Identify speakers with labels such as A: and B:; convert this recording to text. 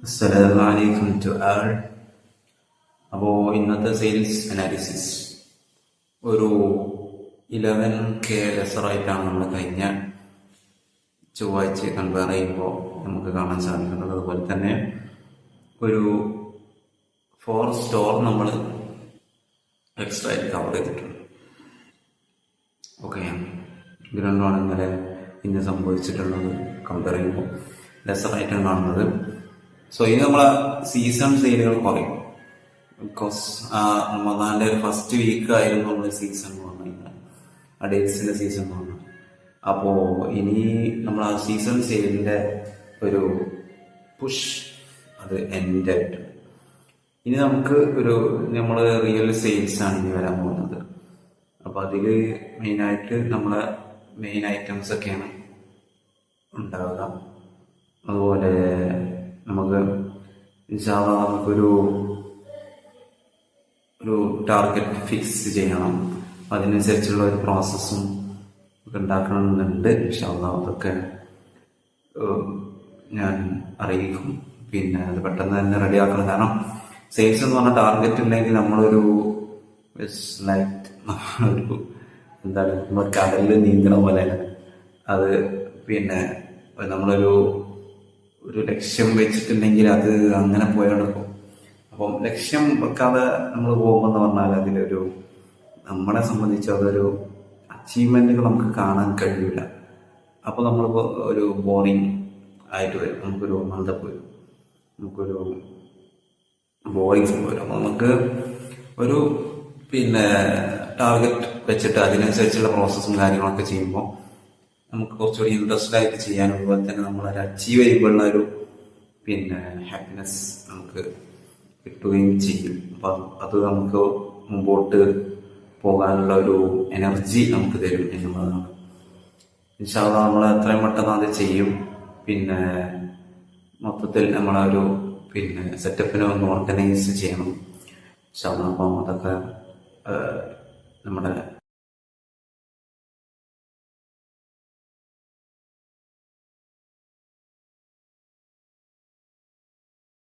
A: അസ്സലാമലൈക്കും ടു ആൾ. അപ്പോൾ ഇന്നത്തെ സെയിൽസ് അനാലിസിസ് ഒരു 11K ലെസറായിട്ടാണ് നമ്മൾ കഴിഞ്ഞ ചൊവ്വാഴ്ച കമ്പയർ ചെയ്യുമ്പോൾ നമുക്ക് കാണാൻ സാധിക്കുന്നത്. അതുപോലെ തന്നെ ഒരു 4 സ്റ്റോർ നമ്മൾ എക്സ്ട്രാ ആയിട്ട് കവർ ചെയ്തിട്ടുണ്ട്. ഓക്കെ, ഇത് രണ്ടുമാണ് ഇന്ന് സംഭവിച്ചിട്ടുള്ളത്. കമ്പയർ ചെയ്യുമ്പോൾ ലെസറായിട്ടാണ് കാണുന്നത്. സോ ഇത് നമ്മളെ സീസൺ സെയിലുകൾ കുറയും. ബിക്കോസ് റമദാന്റെ ഒരു ഫസ്റ്റ് വീക്ക് ആയിരുന്നു നമ്മൾ സീസൺ എന്ന് പറഞ്ഞു കഴിഞ്ഞാൽ, ഡേറ്റ്സിന്റെ സീസൺ എന്ന് പറഞ്ഞു. അപ്പോൾ ഇനി നമ്മൾ ആ സീസൺ സെയിലിന്റെ ഒരു പുഷ് അത് എൻഡ് ആയിട്ടുണ്ട്. ഇനി നമുക്ക് നമ്മൾ റിയൽ സെയിൽസ് ആണ് ഇനി വരാൻ പോകുന്നത്. അപ്പോൾ അതിൽ മെയിനായിട്ട് നമ്മളെ മെയിൻ ഐറ്റംസ് ഒക്കെയാണ് ഉണ്ടാവുക. അതുപോലെ നമുക്ക് നമുക്കൊരു ടാർഗറ്റ് ഫിക്സ് ചെയ്യണം. അതിനനുസരിച്ചുള്ള ഒരു പ്രോസസ്സും ഒക്കെ ഉണ്ടാക്കണമെന്നുണ്ട്. അതൊക്കെ ഞാൻ അറിയിക്കും. പിന്നെ അത് പെട്ടെന്ന് തന്നെ റെഡിയാക്കണം. കാരണം സെയിൽസ് എന്ന് പറഞ്ഞ ടാർഗറ്റ് ഉണ്ടെങ്കിൽ നമ്മളൊരു നമ്മൾ കടലിൽ നീന്തണ പോലെ അത്. പിന്നെ നമ്മളൊരു ലക്ഷ്യം വെച്ചിട്ടുണ്ടെങ്കിൽ അത് അങ്ങനെ പോയെടുക്കും. അപ്പം ലക്ഷ്യം വെക്കാതെ നമ്മൾ പോകുമെന്ന് പറഞ്ഞാൽ നമ്മളെ സംബന്ധിച്ച് അതൊരു അച്ചീവ്മെന്റുകൾ നമുക്ക് കാണാൻ കഴിയില്ല. അപ്പോൾ നമ്മൾ ഒരു ബോറിങ് ആയിട്ട് വരും. നമുക്കൊരു മന്ദപ്പ് വരും, നമുക്കൊരു ബോറിങ് സംഭവം വരും. അപ്പോൾ നമുക്ക് ഒരു ടാർഗറ്റ് വെച്ചിട്ട് അതിനനുസരിച്ചുള്ള പ്രോസസ്സും കാര്യങ്ങളൊക്കെ ചെയ്യുമ്പോൾ നമുക്ക് കുറച്ചുകൂടി ഇൻട്രസ്റ്റ് ആയിട്ട് ചെയ്യാനും, അതുപോലെ തന്നെ നമ്മളൊരു അച്ചീവ് ചെയ്യുമ്പോഴുള്ള ഹാപ്പിനെസ് നമുക്ക് കിട്ടുകയും ചെയ്യും. അപ്പം അത് നമുക്ക് മുമ്പോട്ട് പോകാനുള്ള ഒരു എനർജി നമുക്ക് തരും എന്നുള്ളതാണ്. ഇൻഷാ അല്ലാഹ് നമ്മൾ എത്രയും പെട്ടെന്ന് അത് ചെയ്യും. മൊത്തത്തിൽ നമ്മളൊരു സെറ്റപ്പിനെ ഒന്ന് ഓർഗനൈസ് ചെയ്യണം ഇൻഷാ അല്ലാഹ്. അപ്പം അതൊക്കെ നമ്മുടെ